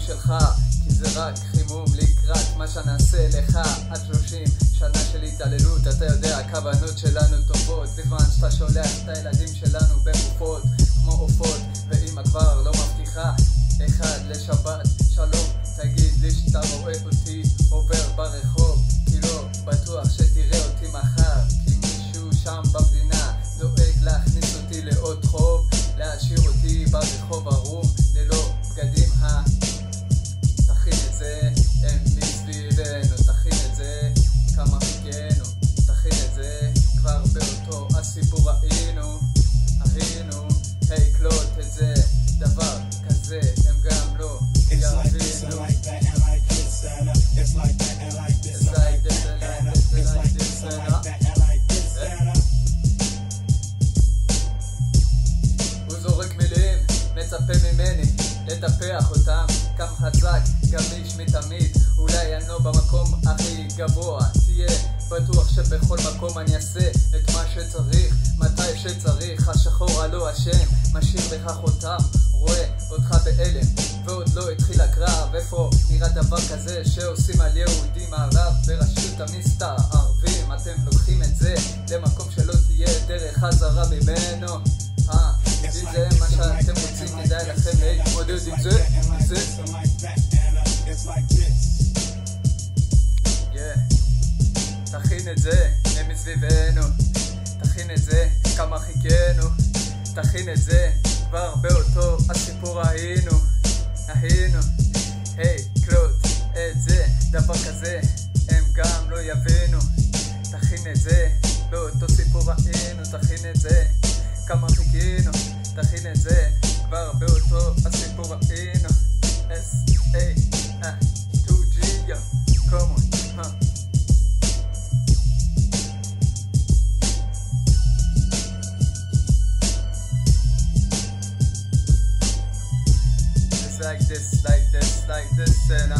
שלך, כי זה רק חימום לקראת מה שנעשה לך. עד 30 שנה של התעללות, אתה יודע, הכוונות שלנו טובות, בזמן שאתה שולח את הילדים שלנו בגופות כמו עופות, ואמא כבר לא מבטיחה אחד לשבת שלום. תגיד לי שאתה רואה אותי עובר ברחוב, כי לא בטוח שתראה אותי מחר, כי מישהו שם במדינה דואג להכניס אותי לעוד חוב, להשאיר אותי ברחוב ערום ללא בגדים. תכין את זה, הם מסביבנו, תכין את זה, כמה חיכינו, תכין את זה, כבר באותו הסיפור היינו, היי קלוט את זה, דבר כזה הם גם לא יבינו. הוא זורק מילים, מצפה ממני לטפח אותם כמה חזק, גמיש מתמיד, אולי אני לא במקום הכי גבוה, תהיה בטוח שבכל מקום אני אעשה את מה שצריך, מתי שצריך. השחור הלא אשם, משאיר לך חותם, רואה אותך באלם, ועוד לא התחיל הקרב. איפה נראה דבר כזה שעושים על יהודים ערב ברשות המסתערבים? אתם לוקחים את זה למקום שלא תהיה דרך חזרה ממנו. אם זה מה שאתם רוצים, כדאי לכם להתמודד עם זה. תכין את זה, הם מסביבנו, תכין את זה, כמה חיכינו, תכין את זה, כבר באותו הסיפור היינו, היי קלוט את זה, דבר כזה הם גם לא יבינו. תכין את זה, באותו סיפור היינו, תכין את זה, כמה חיכינו, תכין את זה, כבר באותו הסיפור היינו. S-A-2G, yo, come on, It's like this, and